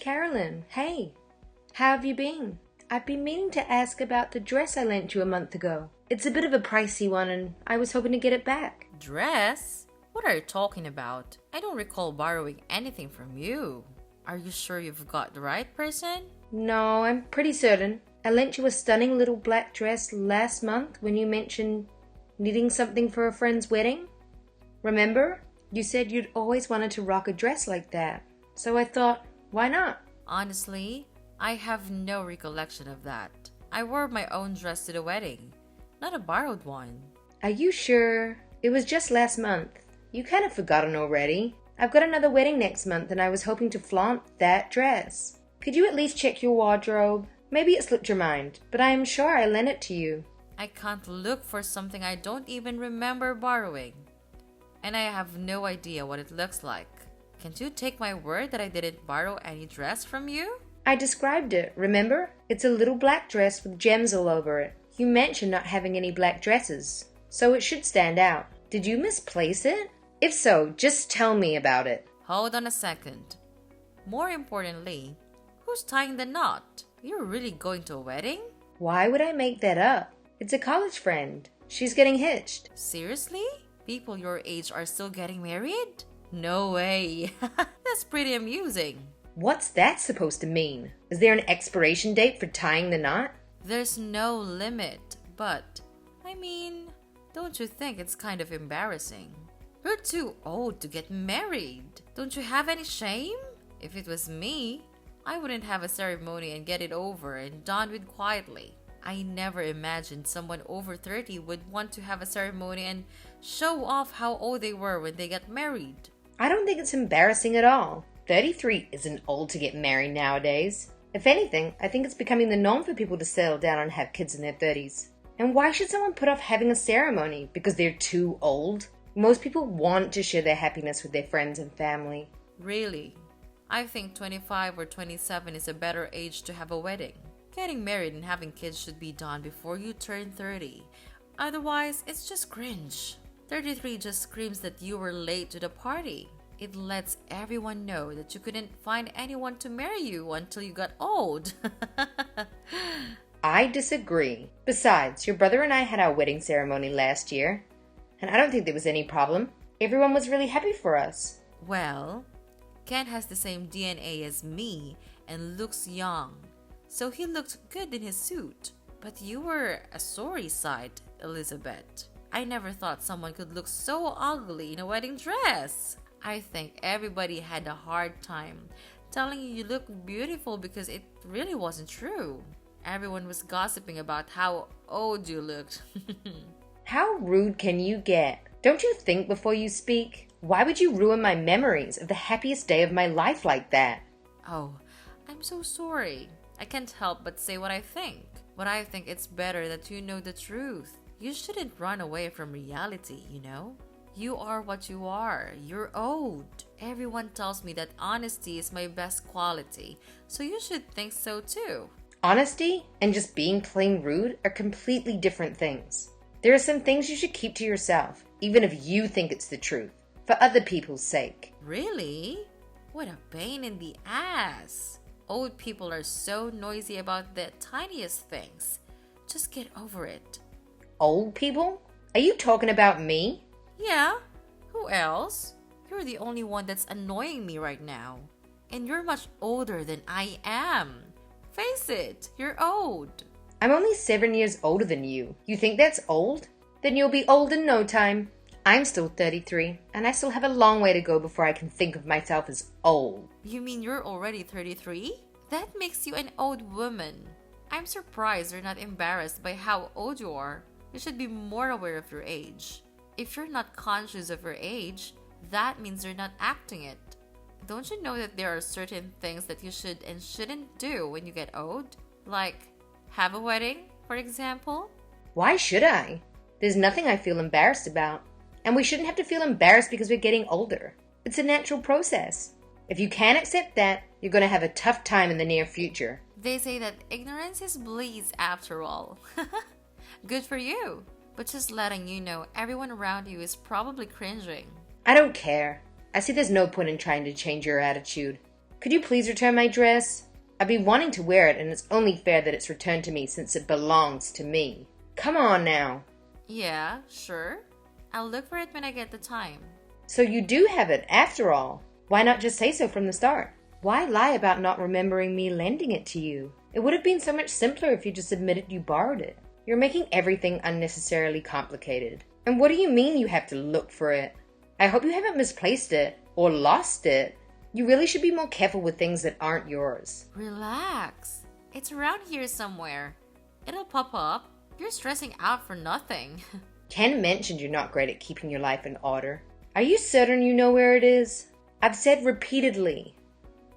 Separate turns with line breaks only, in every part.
Carolyn. Hey, how have you been? I've been meaning to ask about the dress I lent you a month ago. It's a bit of a pricey one and I was hoping to get it back.
Dress? What are you talking about? I don't recall borrowing anything from you. Are you sure you've got the right person?
No, I'm pretty certain. I lent you a stunning little black dress last month when you mentioned needing something for a friend's wedding. Remember? You said you'd always wanted to rock a dress like that. So I thought, why not?
Honestly, I have no recollection of that. I wore my own dress to the wedding, not a borrowed one.
Are you sure? It was just last month. You kind of forgotten already. I've got another wedding next month and I was hoping to flaunt that dress. Could you at least check your wardrobe? Maybe it slipped your mind, but I am sure I lent it to you.
I can't look for something I don't even remember borrowing. And I have no idea what it looks like. Can't you take my word that I didn't borrow any dress from you?
I described it, remember? It's a little black dress with gems all over it. You mentioned not having any black dresses, so it should stand out. Did you misplace it? If so, just tell me about it.
Hold on a second. More importantly, who's tying the knot? You're really going to a wedding?
Why would I make that up? It's a college friend. She's getting hitched.
Seriously? People your age are still getting married? No way. That's pretty amusing.
What's that supposed to mean? Is there an expiration date for tying the knot?
There's no limit, but, don't you think it's kind of embarrassing? You're too old to get married. Don't you have any shame? If it was me, I wouldn't have a ceremony and get it over and done with quietly. I never imagined someone over 30 would want to have a ceremony and show off how old they were when they got married.
I don't think it's embarrassing at all. 33 isn't old to get married nowadays. If anything, I think it's becoming the norm for people to settle down and have kids in their 30s. And why should someone put off having a ceremony because they're too old? Most people want to share their happiness with their friends and family.
Really? I think 25 or 27 is a better age to have a wedding. Getting married and having kids should be done before you turn 30. Otherwise, it's just cringe. 33 just screams that you were late to the party. It lets everyone know that you couldn't find anyone to marry you until you got old.
I disagree. Besides, your brother and I had our wedding ceremony last year, and I don't think there was any problem. Everyone was really happy for us.
Well, Ken has the same DNA as me and looks young, so he looked good in his suit. But you were a sorry sight, Elizabeth. I never thought someone could look so ugly in a wedding dress. I think everybody had a hard time telling you look beautiful because it really wasn't true. Everyone was gossiping about how old you looked.
How rude can you get? Don't you think before you speak? Why would you ruin my memories of the happiest day of my life like that?
Oh, I'm so sorry. I can't help but say what I think. But I think it's better that you know the truth. You shouldn't run away from reality, you know? You are what you are. You're old. Everyone tells me that honesty is my best quality, so you should think so too.
Honesty and just being plain rude are completely different things. There are some things you should keep to yourself, even if you think it's the truth, for other people's sake.
Really? What a pain in the ass. Old people are so noisy about the tiniest things. Just get over it.
Old people? Are you talking about me?
Yeah, who else? You're the only one that's annoying me right now. And you're much older than I am. Face it, you're old.
I'm only 7 years older than you. You think that's old? Then you'll be old in no time. I'm still 33, and I still have a long way to go before I can think of myself as old.
You mean you're already 33? That makes you an old woman. I'm surprised you're not embarrassed by how old you are. You should be more aware of your age. If you're not conscious of your age, that means you're not acting it. Don't you know that there are certain things that you should and shouldn't do when you get old? Like, have a wedding, for example?
Why should I? There's nothing I feel embarrassed about. And we shouldn't have to feel embarrassed because we're getting older. It's a natural process. If you can't accept that, you're going to have a tough time in the near future.
They say that ignorance is bliss after all. Good for you. But just letting you know, everyone around you is probably cringing.
I don't care. I see there's no point in trying to change your attitude. Could you please return my dress? I've been wanting to wear it, and it's only fair that it's returned to me since it belongs to me. Come on now.
Yeah, sure. I'll look for it when I get the time.
So you do have it, after all. Why not just say so from the start? Why lie about not remembering me lending it to you? It would have been so much simpler if you just admitted you borrowed it. You're making everything unnecessarily complicated. And what do you mean you have to look for it? I hope you haven't misplaced it or lost it. You really should be more careful with things that aren't yours.
Relax. It's around here somewhere. It'll pop up. You're stressing out for nothing.
Ken mentioned you're not great at keeping your life in order. Are you certain you know where it is? I've said repeatedly.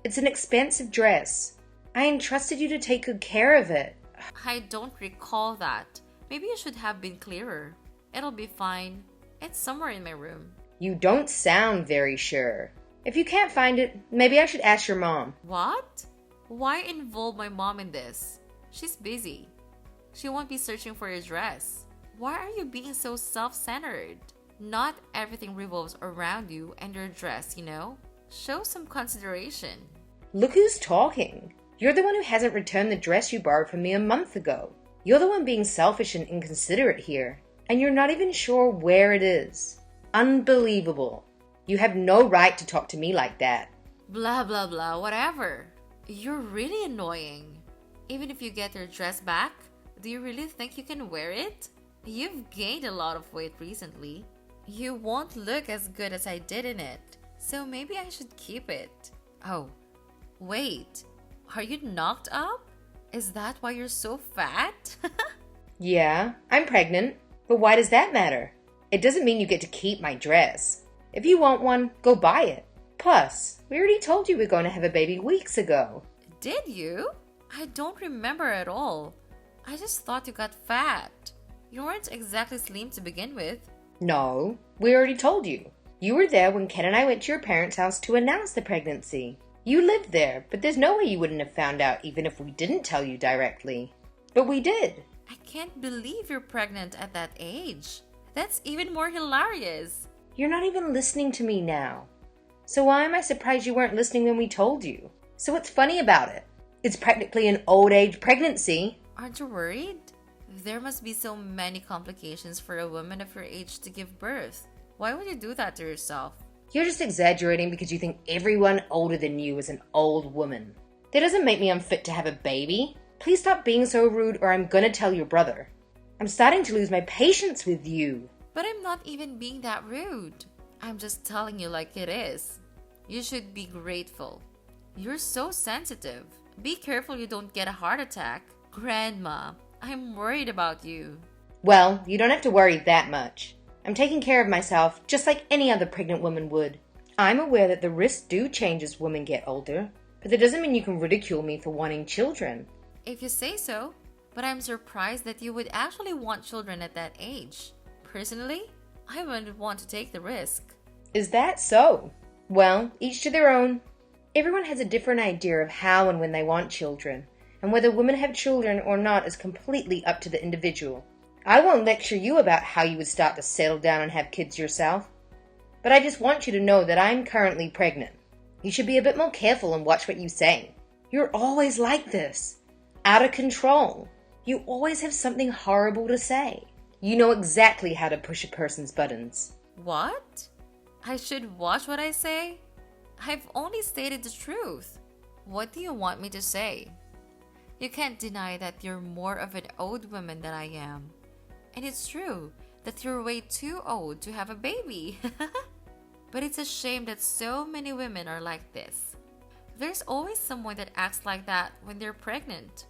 It's an expensive dress. I entrusted you to take good care of it.
I don't recall that. Maybe you should have been clearer. It'll be fine. It's somewhere in my room.
You don't sound very sure. If you can't find it, maybe I should ask your mom.
What? Why involve my mom in this? She's busy. She won't be searching for your dress. Why are you being so self-centered? Not everything revolves around you and your dress, you know? Show some consideration.
Look who's talking. You're the one who hasn't returned the dress you borrowed from me a month ago. You're the one being selfish and inconsiderate here. And you're not even sure where it is. Unbelievable. You have no right to talk to me like that.
Blah, blah, blah, whatever. You're really annoying. Even if you get your dress back, do you really think you can wear it? You've gained a lot of weight recently. You won't look as good as I did in it. So maybe I should keep it. Oh, wait. Are you knocked up? Is that why you're so fat?
Yeah, I'm pregnant. But why does that matter? It doesn't mean you get to keep my dress. If you want one, go buy it. Plus, we already told you we're going to have a baby weeks ago.
Did you? I don't remember at all. I just thought you got fat. You weren't exactly slim to begin with.
No, we already told you. You were there when Ken and I went to your parents' house to announce the pregnancy. You lived there, but there's no way you wouldn't have found out even if we didn't tell you directly. But we did.
I can't believe you're pregnant at that age. That's even more hilarious.
You're not even listening to me now. So why am I surprised you weren't listening when we told you? So what's funny about it? It's practically an old age pregnancy.
Aren't you worried? There must be so many complications for a woman of your age to give birth. Why would you do that to yourself?
You're just exaggerating because you think everyone older than you is an old woman. That doesn't make me unfit to have a baby. Please stop being so rude or I'm gonna tell your brother. I'm starting to lose my patience with you.
But I'm not even being that rude. I'm just telling you like it is. You should be grateful. You're so sensitive. Be careful you don't get a heart attack. Grandma, I'm worried about you.
Well, you don't have to worry that much. I'm taking care of myself just like any other pregnant woman would. I'm aware that the risks do change as women get older, but that doesn't mean you can ridicule me for wanting children.
If you say so, but I'm surprised that you would actually want children at that age. Personally, I wouldn't want to take the risk.
Is that so? Well, each to their own. Everyone has a different idea of how and when they want children, and whether women have children or not is completely up to the individual. I won't lecture you about how you would start to settle down and have kids yourself, but I just want you to know that I'm currently pregnant. You should be a bit more careful and watch what you say. You're always like this, out of control. You always have something horrible to say. You know exactly how to push a person's buttons.
What? I should watch what I say? I've only stated the truth. What do you want me to say? You can't deny that you're more of an old woman than I am. And it's true that you're way too old to have a baby. But it's a shame that so many women are like this. There's always someone that acts like that when they're pregnant.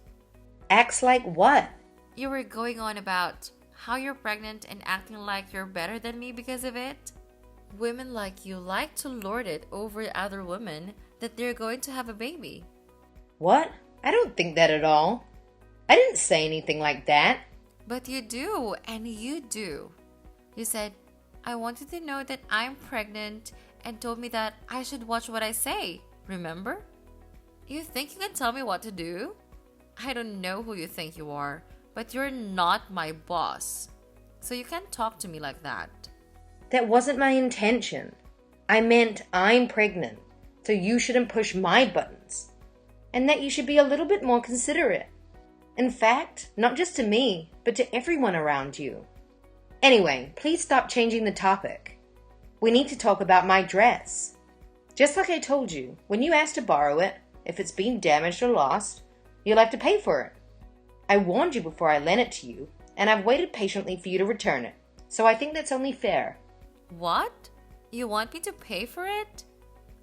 Acts like what?
You were going on about how you're pregnant and acting like you're better than me because of it. Women like you like to lord it over other women that they're going to have a baby.
What? I don't think that at all. I didn't say anything like that.
But you do, and you do. You said, I wanted to know that I'm pregnant and told me that I should watch what I say. Remember? You think you can tell me what to do? I don't know who you think you are, but you're not my boss. So you can't talk to me like that.
That wasn't my intention. I meant I'm pregnant. so you shouldn't push my buttons, and that you should be a little bit more considerate. In fact, not just to me, but to everyone around you. Anyway, please stop changing the topic. We need to talk about my dress. Just like I told you, when you ask to borrow it, if it's been damaged or lost, you'll have to pay for it. I warned you before I lent it to you, and I've waited patiently for you to return it, so I think that's only fair.
What? You want me to pay for it?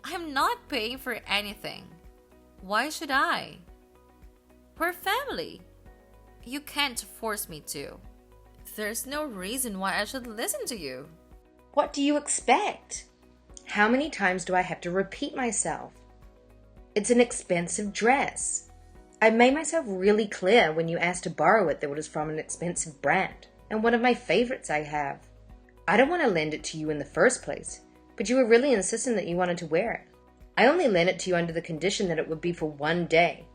I'm not paying for anything. Why should I? We're family. You can't force me to. There's no reason why I should listen to you.
What do you expect? How many times do I have to repeat myself? It's an expensive dress. I made myself really clear when you asked to borrow it that it was from an expensive brand, and one of my favorites I have. I don't want to lend it to you in the first place, but you were really insistent that you wanted to wear it. I only lent it to you under the condition that it would be for one day,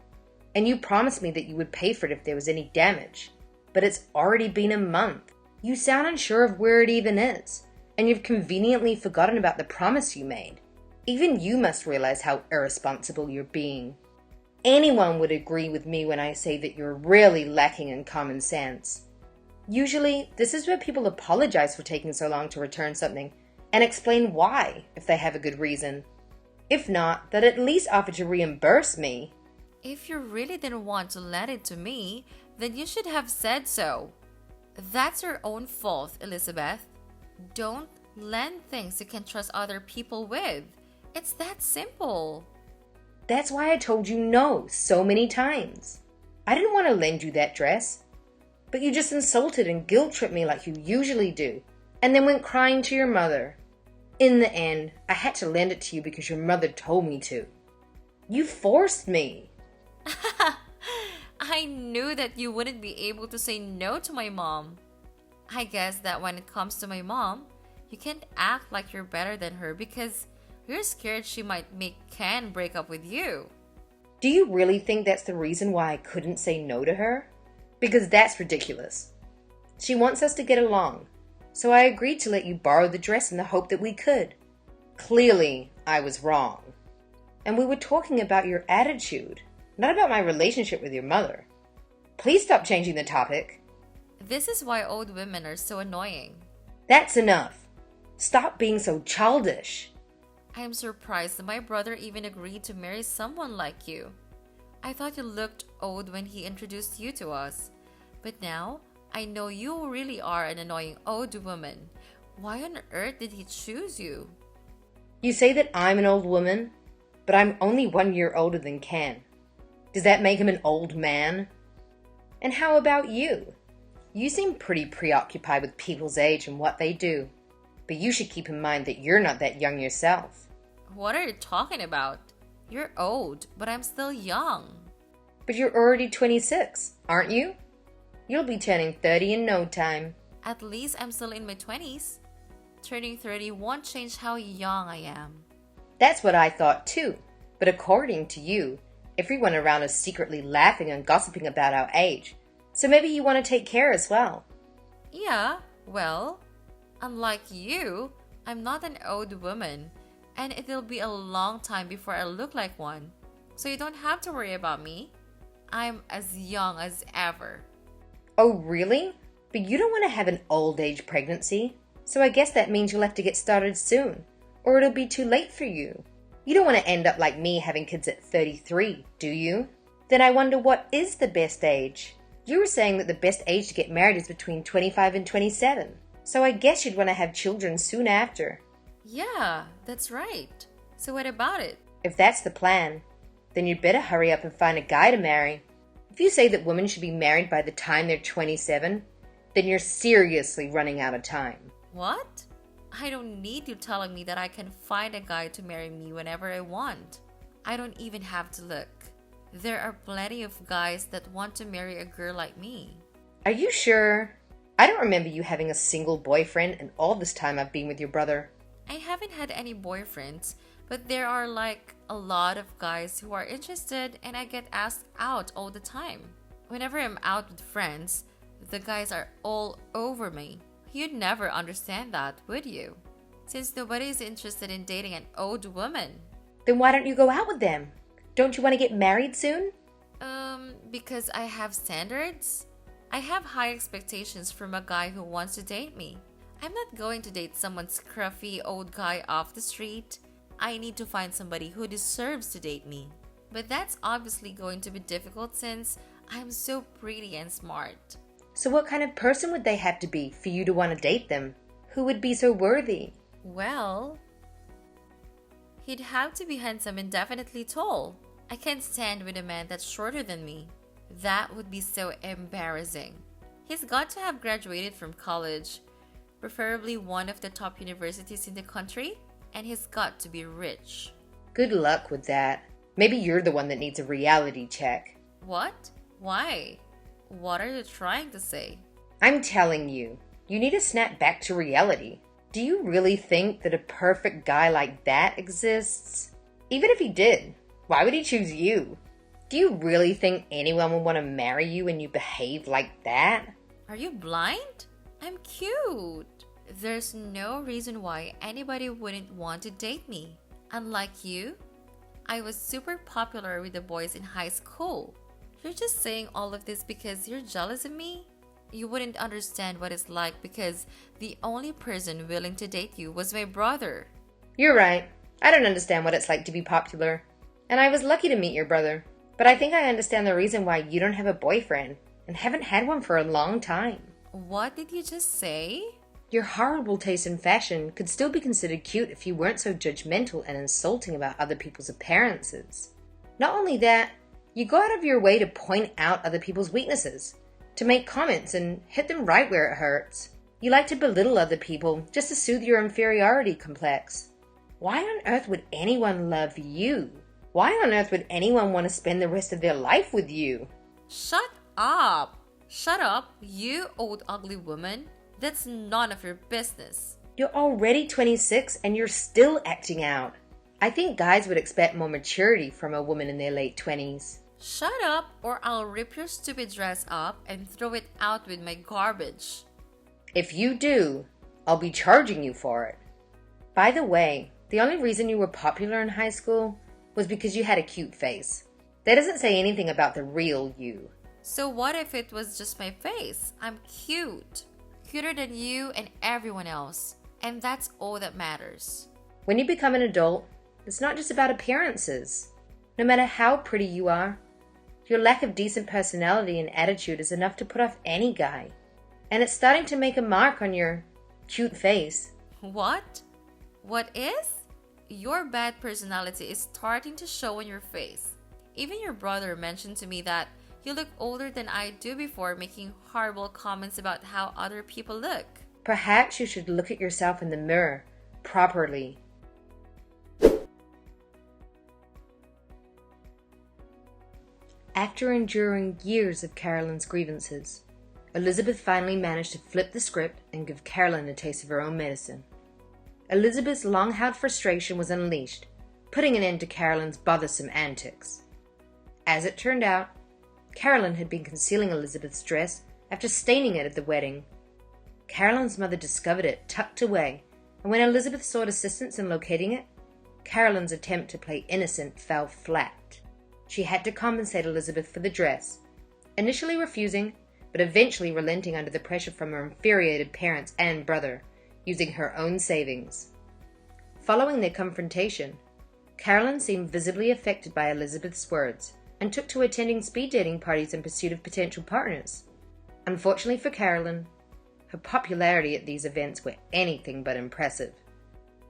and you promised me that you would pay for it if there was any damage. But it's already been a month. You sound unsure of where it even is, and you've conveniently forgotten about the promise you made. Even you must realize how irresponsible you're being. Anyone would agree with me when I say that you're really lacking in common sense. Usually, this is where people apologize for taking so long to return something and explain why, if they have a good reason. If not, they'd at least offer to reimburse me.
If you really didn't want to lend it to me, then you should have said so. That's your own fault, Elizabeth. Don't lend things you can trust other people with. It's that simple.
That's why I told you no so many times. I didn't want to lend you that dress, but you just insulted and guilt-tripped me like you usually do, and then went crying to your mother. In the end, I had to lend it to you because your mother told me to. You forced me.
I knew that you wouldn't be able to say no to my mom. I guess that when it comes to my mom, you can't act like you're better than her because you're scared she might make Ken break up with you.
Do you really think that's the reason why I couldn't say no to her? Because that's ridiculous. She wants us to get along, so I agreed to let you borrow the dress in the hope that we could. Clearly, I was wrong. And we were talking about your attitude, not about my relationship with your mother. Please stop changing the topic.
This is why old women are so annoying.
That's enough. Stop being so childish.
I am surprised that my brother even agreed to marry someone like you. I thought you looked old when he introduced you to us. But now, I know you really are an annoying old woman. Why on earth did he choose you?
You say that I'm an old woman, but I'm only 1 year older than Ken. Does that make him an old man? And how about you? You seem pretty preoccupied with people's age and what they do. But you should keep in mind that you're not that young yourself.
What are you talking about? You're old, but I'm still young.
But you're already 26, aren't you? You'll be turning 30 in no time.
At least I'm still in my 20s. Turning 30 won't change how young I am.
That's what I thought too. But according to you, everyone around is secretly laughing and gossiping about our age. So maybe you want to take care as well.
Yeah, well, unlike you, I'm not an old woman, and it'll be a long time before I look like one. So you don't have to worry about me. I'm as young as ever.
Oh, really? But you don't want to have an old age pregnancy. So I guess that means you'll have to get started soon, or it'll be too late for you. You don't want to end up like me having kids at 33, do you? Then I wonder what is the best age? You were saying that the best age to get married is between 25 and 27. So I guess you'd want to have children soon after.
Yeah, that's right. So what about it?
If that's the plan, then you'd better hurry up and find a guy to marry. If you say that women should be married by the time they're 27, then you're seriously running out of time.
What? I don't need you telling me that I can find a guy to marry me whenever I want. I don't even have to look. There are plenty of guys that want to marry a girl like me.
Are you sure? I don't remember you having a single boyfriend in all this time I've been with your brother.
I haven't had any boyfriends, but there are like a lot of guys who are interested and I get asked out all the time. Whenever I'm out with friends, the guys are all over me. You'd never understand that, would you? Since nobody is interested in dating an old woman.
Then why don't you go out with them? Don't you want to get married soon?
Because I have standards. I have high expectations from a guy who wants to date me. I'm not going to date someone scruffy old guy off the street. I need to find somebody who deserves to date me. But that's obviously going to be difficult since I'm so pretty and smart.
So what kind of person would they have to be for you to want to date them? Who would be so worthy?
Well, he'd have to be handsome and definitely tall. I can't stand with a man that's shorter than me. That would be so embarrassing. He's got to have graduated from college, preferably one of the top universities in the country, and he's got to be rich.
Good luck with that. Maybe you're the one that needs a reality check.
What? Why? What are you trying to say?
I'm telling you, you need to snap back to reality. Do you really think that a perfect guy like that exists? Even if he did, why would he choose you? Do you really think anyone would want to marry you when you behave like that?
Are you blind? I'm cute. There's no reason why anybody wouldn't want to date me. Unlike you, I was super popular with the boys in high school. You're just saying all of this because you're jealous of me? You wouldn't understand what it's like because the only person willing to date you was my brother.
You're right. I don't understand what it's like to be popular. And I was lucky to meet your brother. But I think I understand the reason why you don't have a boyfriend and haven't had one for a long time.
What did you just say?
Your horrible taste in fashion could still be considered cute if you weren't so judgmental and insulting about other people's appearances. Not only that, you go out of your way to point out other people's weaknesses, to make comments and hit them right where it hurts. You like to belittle other people just to soothe your inferiority complex. Why on earth would anyone love you? Why on earth would anyone want to spend the rest of their life with you?
Shut up! Shut up, you old ugly woman. That's none of your business.
You're already 26 and you're still acting out. I think guys would expect more maturity from a woman in their late 20s.
Shut up or I'll rip your stupid dress up and throw it out with my garbage.
If you do, I'll be charging you for it. By the way, the only reason you were popular in high school was because you had a cute face. That doesn't say anything about the real you.
So what if it was just my face? I'm cute. Cuter than you and everyone else. And that's all that matters.
When you become an adult, it's not just about appearances. No matter how pretty you are, your lack of decent personality and attitude is enough to put off any guy. And it's starting to make a mark on your cute face.
What? What is? Your bad personality is starting to show on your face. Even your brother mentioned to me that you look older than I do before, making horrible comments about how other people look.
Perhaps you should look at yourself in the mirror properly. After enduring years of Carolyn's grievances, Elizabeth finally managed to flip the script and give Carolyn a taste of her own medicine. Elizabeth's long-held frustration was unleashed, putting an end to Carolyn's bothersome antics. As it turned out, Carolyn had been concealing Elizabeth's dress after staining it at the wedding. Carolyn's mother discovered it tucked away, and when Elizabeth sought assistance in locating it, Carolyn's attempt to play innocent fell flat. She had to compensate Elizabeth for the dress, initially refusing, but eventually relenting under the pressure from her infuriated parents and brother, using her own savings. Following their confrontation, Carolyn seemed visibly affected by Elizabeth's words and took to attending speed dating parties in pursuit of potential partners. Unfortunately for Carolyn, her popularity at these events were anything but impressive.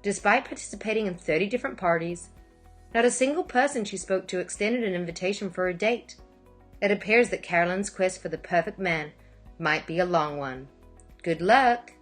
Despite participating in 30 different parties, not a single person she spoke to extended an invitation for a date. It appears that Carolyn's quest for the perfect man might be a long one. Good luck!